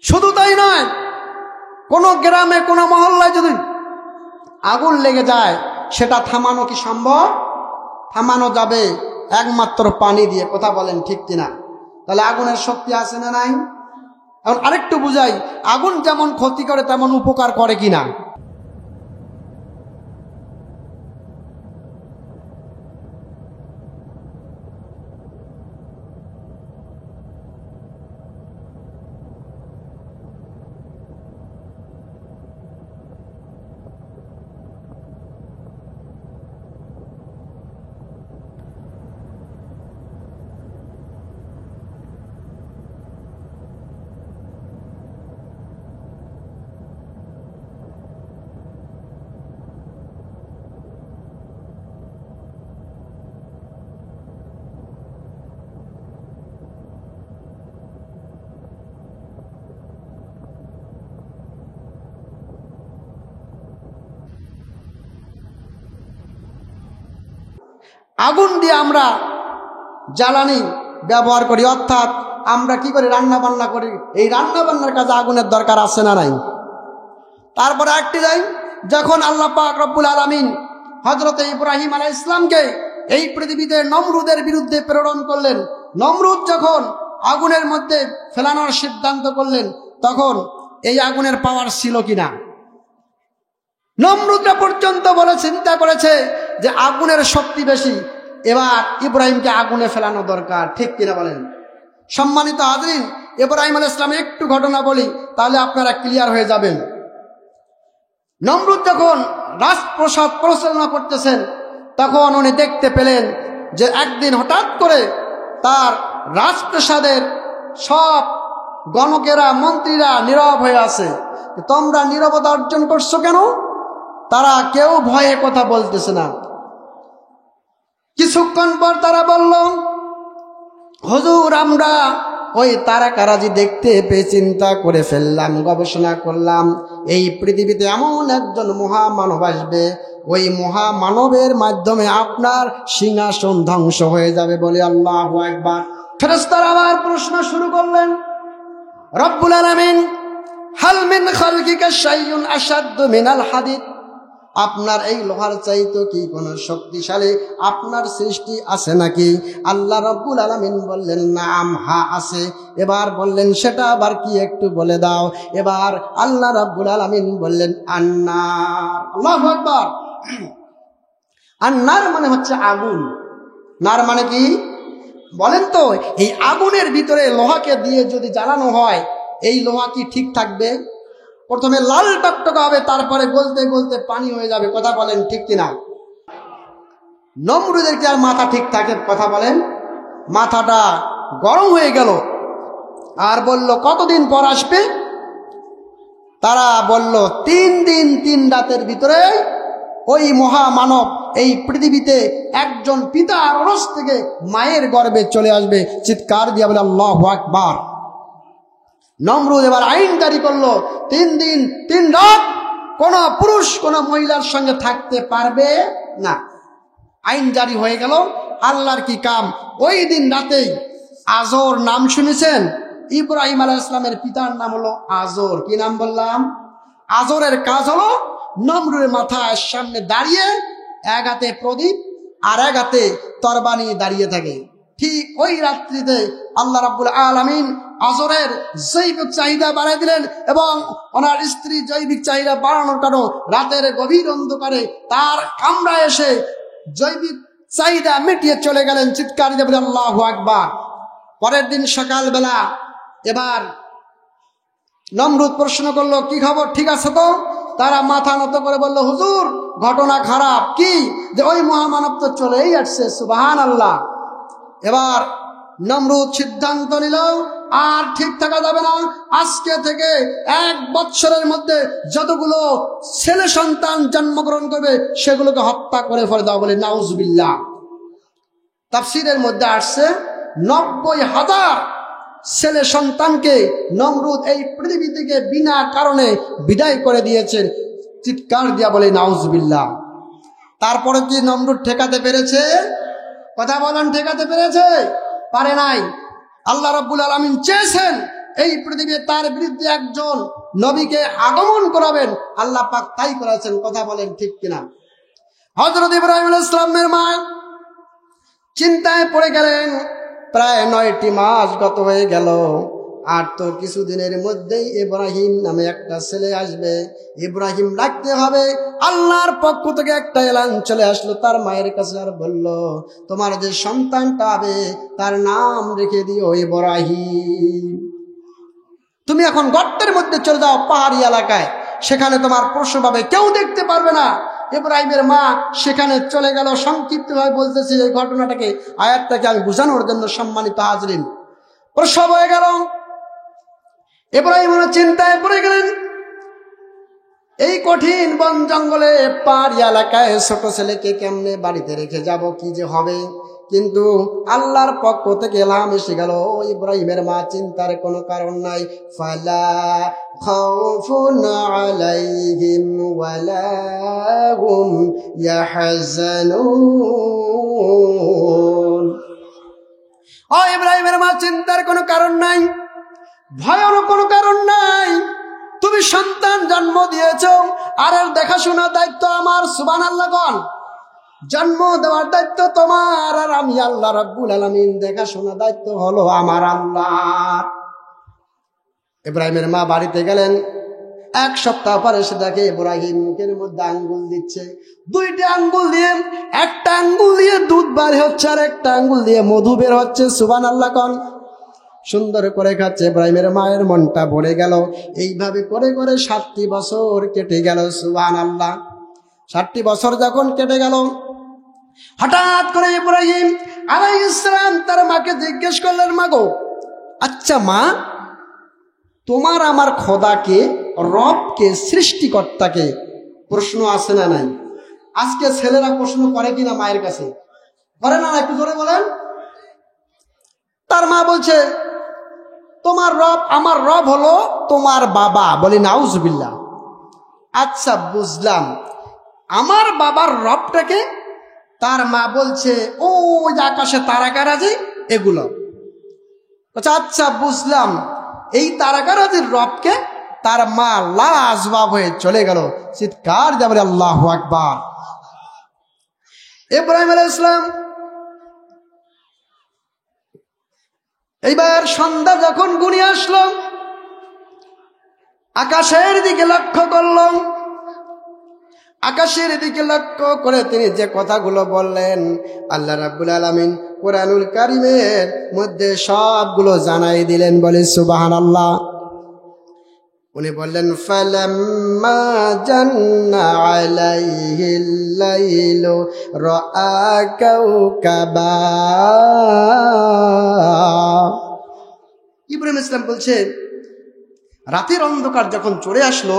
শুধু তাই নয়, কোনো গ্রামে কোনো মহল্লায় যদি আগুন লেগে যায় সেটা থামানো কি সম্ভব? থামানো যাবে একমাত্র পানি দিয়ে। কথা বলেন ঠিক কিনা? তাহলে আগুনের শক্তি আছে না নাই? এখন আরেকটু বুঝাই, আগুন যেমন ক্ষতি করে তেমন উপকার করে কিনা। আগুন দিয়ে আমরা জ্বালানি ব্যবহার করি, অর্থাৎ আমরা কি করি? রান্না বান্না করি। এই রান্না বান্নার কাজে আগুনের দরকার আছে না নাই? তারপরে একটি যাই, যখন আল্লাহ পাক রব্বুল আলামিন হযরত ইব্রাহিম আলাইহিস সালামকে এই পৃথিবীতে নমরুদের বিরুদ্ধে প্রেরণ করলেন, নমরুদ যখন আগুনের মধ্যে ফেলানোর সিদ্ধান্ত করলেন, তখন এই আগুনের পাওয়ার ছিল কিনা? নমরুদরা পর্যন্ত বলে চিন্তা করেছে যে আগুনের শক্তি বেশি, এবার ইব্রাহিমকে আগুনে ফেলানো দরকার। ঠিক কিনা বলেন? সম্মানিত হাজরিন, ইব্রাহিম আলাইহিস সালামের একটু ঘটনা বলি, তাহলে আপনারা ক্লিয়ার হয়ে যাবেন। নমরুদ যখন রাজপ্রাসাদ পরিচালনা করতেছেন, তখন উনি দেখতে পেলেন যে একদিন হঠাৎ করে তার রাজপ্রাসাদের সব গণকেরা, মন্ত্রীরা নীরব হয়ে আছে। তোমরা নীরবতা অর্জন করছো কেন? তারা কেউ ভয়ে কথা বলতেছে না। কিছুক্ষণ পর তারা বলল, হুজুর, আমরা ওই তারকারাজি দেখতে পেয়ে চিন্তা করে ফেললাম, গবেষণা করলাম, এই পৃথিবীতে এমন একজন মহামানব আসবে, ওই মহামানবের মাধ্যমে আপনার সিংহাসন ধ্বংস হয়ে যাবে। বলে আল্লাহু আকবার। ফেরেশতারা আবার প্রশ্ন শুরু করলেন, রব্বুল আলামিন, হাল মিন খালকিকা শাইউন আশাদ্দু মিনাল হাদিদ, আপনার এই লোহার চাইতে কি কোনো শক্তিশালী আপনার সৃষ্টি আছে নাকি? আল্লাহ রাব্বুল আলামিন বললেন, নাম, হা আছে। এবার বললেন, সেটা আবার কি একটু বলে দাও। এবার আল্লাহ রাব্বুল আলামিন বললেন, আন্নার। আল্লাহু আকবার। আন্নার মানে হচ্ছে আগুন। নার মানে কি বলেন তো? এই আগুনের ভিতরে লোহাকে দিয়ে যদি জ্বালানো হয়, এই লোহা কি ঠিক থাকবে? প্রথমে লাল টকটকা হবে, তারপরে গলতে গলতে পানি হয়ে যাবে। কথা বলেন ঠিক কিনা? নমরুদের কি আর মাথা ঠিক থাকে? কথা বলেন। মাথাটা গরম হয়ে গেল, আর বলল, কতদিন পর আসবে? তারা বলল, 3 দিন 3 রাতের ভিতরে ওই মহামানব এই পৃথিবীতে একজন পিতার ওরস থেকে মায়ের গর্ভে চলে আসবে। চিৎকার দিয়ে বলে আল্লাহু আকবার। নমরুদ এবার আইন জারি করলো, 3 দিন 3 রাত কোন পুরুষ কোন মহিলার সঙ্গে থাকতে পারবে না। আইন জারি হয়ে গেল। আল্লাহর কি কাম, ওই দিন রাতেই আজর, নাম শুনেছেন? ইব্রাহিম আলাইহিস সালামের পিতার নাম হলো আজর। কি নাম বললাম? আজরের কাজ হলো নমরুদের মাথার সামনে দাঁড়িয়ে এক হাতে প্রদীপ আর এক হাতে তরবারি দাঁড়িয়ে থাকে। ঠিক ওই রাত্রিতে আল্লাহ রাব্বুল আলামিন আজরের জৈবিক চাহিদা বাড়াই দিলেন, এবং ওনার স্ত্রী জৈবিক চাহিদা বাড়ানোর কারণে রাতের গভীর অন্ধকারে তার কামরায় এসে জৈবিক চাহিদা মিটিয়ে চলে গেলেন। চিৎকার দিয়ে বলে আল্লাহু আকবার। পরের দিন সকালবেলা এবার নমরুদ প্রশ্ন করলো, কি খবর, ঠিক আছে তো? তারা মাথা নত করে বলল, হুজুর, ঘটনা খারাপ। কি? যে ওই মহামানব তো চলেই আসছে। সুবহানাল্লাহ। এবার নমরুদ সিদ্ধান্ত নিল, আর ঠিক থাকা যাবে না। আজকে থেকে 1 বছরের মধ্যে যতগুলো ছেলে সন্তান জন্মগ্রহণ করবে সেগুলোকে হত্যা করে ফেলে দাও। বলে নাউজুবিল্লাহ। তাফসীরের মধ্যে আসছে 90,000 ছেলে সন্তানকে নমরুদ এই পৃথিবী থেকে বিনা কারণে বিদায় করে দিয়েছে। চিৎকার দিয়া বলে নাউজুবিল্লাহ। তারপরে কি নমরুদ ঠেকাতে পেরেছে? কথা বলেন, ঠেকাতে পেরেছে? পারে নাই। আল্লাহ রাব্বুল আলামিন চেয়েছেন এই পৃথিবীতে তার বিরুদ্ধে একজন নবীকে আগমন করাবেন, আল্লাহ পাক তাই করেছেন। কথা বলেন ঠিক কিনা? হযরত ইব্রাহিম আলাইহিস সালামের মা চিন্তায় পড়ে গেলেন। প্রায় 9টি মাস গত হয়ে গেল, আর তো কিছুদিনের মধ্যেই ইব্রাহিম নামে একটা ছেলে আসবে, ইব্রাহিম ডাকতে হবে। আল্লাহর পক্ষ থেকে একটা এলান চলে আসলো তার মায়ের কাছে, আর বলল, তোমার যে সন্তানটা হবে তার নাম রেখে দিও ইব্রাহিম। তুমি এখন গর্তের মধ্যে চলে যাও পাহাড়ি এলাকায়, সেখানে তোমার প্রসব হবে, কেউ দেখতে পারবে না। ইব্রাহিমের মা সেখানে চলে গেল। সংক্ষিপ্তভাবে বলতেছি এই ঘটনাটাকে, আয়াতটাকে আমি বোঝানোর জন্য। সম্মানিত হাজরিন, প্রসব হয়ে গেল। ইব্রাহিম চিন্তায় পড়ে গেলেন। এই কঠিন বন জঙ্গলে পাহাড়ি এলাকায় ছোট ছেলেকে কেমনে বাড়িতে রেখে যাব, কি যে হবে। কিন্তু আল্লাহর পক্ষ থেকে এলাম এসে গেল, ইব্রাহিমের মা চিন্তার কোনো কারণ নাই। ফালা খাউফুন আলাইহিম ওয়ালা হুম ইয়াহজানুন। ও ইব্রাহিমের মা, চিন্তার কোনো কারণ নাই, ভয়েরও কোনো কারণ নাই। তুমি সন্তান জন্ম দিয়েছ, আর এর দেখাশোনার দায়িত্ব আমার। সুবহানাল্লাহ কোন? জন্ম দেওয়ার দায়িত্ব তোমার, আর আমি আল্লাহ রাব্বুল আলামিন, দেখাশোনার দায়িত্ব হলো আমার আল্লাহ। ইব্রাহিমের মা বাড়িতে গেলেন। 1 সপ্তাহ পরে এসে দেখে ইব্রাহিম মুখের মধ্যে আঙ্গুল দিচ্ছে। 2টি আঙ্গুল দিয়ে, একটা আঙ্গুল দিয়ে দুধ বার হচ্ছে, আর একটা আঙ্গুল দিয়ে মধু বের হচ্ছে। সুবহানাল্লাহ কোন? সুন্দর করে খাচ্ছে। ইব্রাহিমের মায়ের মনটা ভরে গেল। এইভাবে করে করে 7টি বছর কেটে গেল। সুবহানাল্লাহ। 7টি বছর যখন কেটে গেল, হঠাৎ করে ইব্রাহিম আলাইহিস সালাম তার মাকে জিজ্ঞেস করলেন, মা গো, আচ্ছা মা, তোমার আমার খোদাকে, রবকে, সৃষ্টিকর্তাকে প্রশ্ন আছে না নাই? আজকে ছেলেরা প্রশ্ন করে কিনা মায়ের কাছে? করে না? একটু জোরে বলেন। তার মা বলছে, তোমার রব, আমার রব হলো তোমার বাবা। বলি নাউজুবিল্লাহ। আচ্ছা বুঝলাম, আমার বাবার রবটাকে? তার মা বলছে, ও যে আকাশে তারাকারাজি এগুলো। আচ্ছা বুঝলাম, এই তারাকারাজির রবকে? তার মা লাজবাব হয়ে চলে গেল। চিৎকার দিয়ে বলে আল্লাহু আকবার। ইব্রাহিম আলাইহিস সালাম এইবার সন্ধ্যা যখন ঘনিয়ে আসলো, আকাশের দিকে লক্ষ্য করল। আকাশের দিকে লক্ষ্য করে তিনি যে কথাগুলো বললেন, আল্লাহ রাব্বুল আলামিন কোরআনুল কারীমের মধ্যে সবগুলো জানাই দিলেন। বলে সুবহানাল্লাহ। উনি বললেন, ফালাম্মা জান্না আলাইহিল লাইলু রাআ কাওকাবা। ইব্রাহিম ইসলাম বলছে, রাতের অন্ধকার যখন চলে আসলো,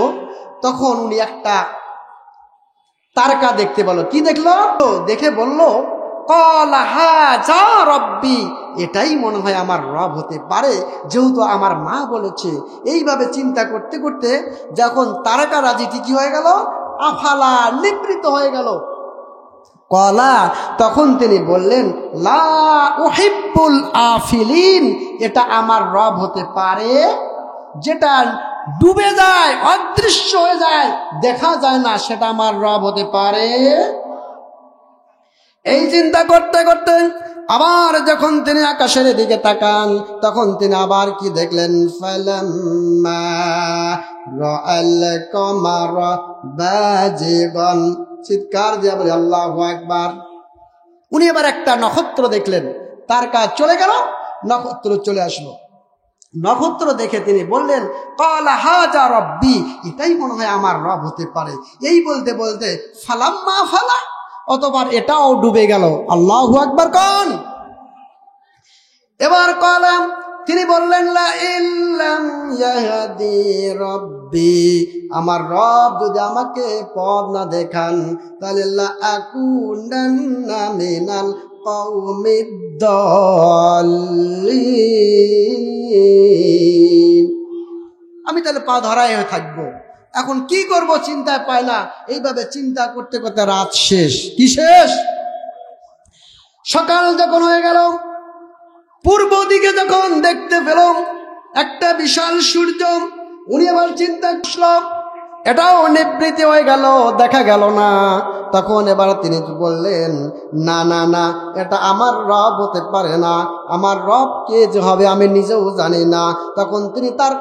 তখন উনি একটা তারকা দেখতে পেল। কি দেখলো? দেখে বলল, ক্বালা হাযা রাব্বি, এটাই মনে হয় আমার রব হতে পারে, যেহেতু আমার মা বলেছে। এইভাবে চিন্তা করতে করতে যখন তারকা রাজিটি কি হয়ে গেল, আফালা, নিবৃত হয়ে গেল। ক্বালা, তখন তিনি বললেন, লা উহিব্বুল আফিলিন, এটা আমার রব হতে পারে যেটা ডুবে যায়, অদৃশ্য হয়ে যায়, দেখা যায় না, সেটা আমার রব হতে পারে। এই চিন্তা করতে করতে আবার যখন তিনি আকাশের দিকে তাকান, তখন তিনি আবার কি দেখলেন, ফালাম্মা রাআল কামারা বাজিগান। চিৎকার দিয়ে বলে আল্লাহু আকবার। উনি এবার একটা নক্ষত্র দেখলেন। তার কাজ চলে গেল, নক্ষত্র চলে আসলো। নক্ষত্র দেখে তিনি বললেন, ক্বালা হাযা রাব্বি, এটাই মনে হয় আমার রব হতে পারে। এই বলতে বলতে ফালাম্মা ফালা, অতবার এটাও ডুবে গেল। আল্লাহু আকবার কোন? এবার কলাম তিনি বললেন, লা ইল্লাম ইয়াহদি রাব্বি, আমার রব যদি আমাকে পথ না দেখান, তাহলে লা আকুনান্না মিনাল কওমিদ দাল্লিন, আমি তাহলে পা ধরাই হয়ে থাকবো। এখন কি করব চিন্তায় পাই না। এইভাবে চিন্তা করতে করতে রাত শেষ। কি শেষ? সকাল যখন হয়ে গেল, পূর্ব দিকে যখন দেখতে পেল একটা বিশাল সূর্য। উনি আবার চিন্তা করল, এটাও নিবৃত্তি হয়ে গেল, দেখা গেল না। তখন এবার তিনি বললেন, না না না, এটা আমার রব হতে পারে না, আমার রব কে যে হবে আমি নিজেও জানি না। তখন তিনি তার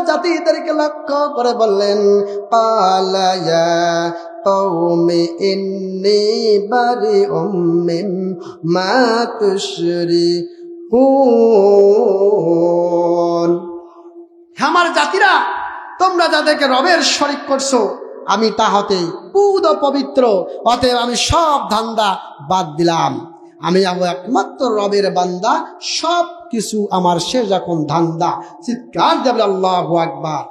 জাতিদেরকে লক্ষ্য করে বললেন, ক্বালা ইয়া কওমি ইন্নী বারিউম মিম্মা তুশরিকুন। আমার জাতিরা, তোমরা যাদেরকে রবের শরীক করছো, আমি তা হতে পুত পবিত্র, অতএব আমি সব ধান্দা বাদ দিলাম। আমি একমাত্র রবের বান্দা, সব কিছু আমার শেষ এখন ধান্দা। চিৎকার দেবে আল্লাহু আকবার।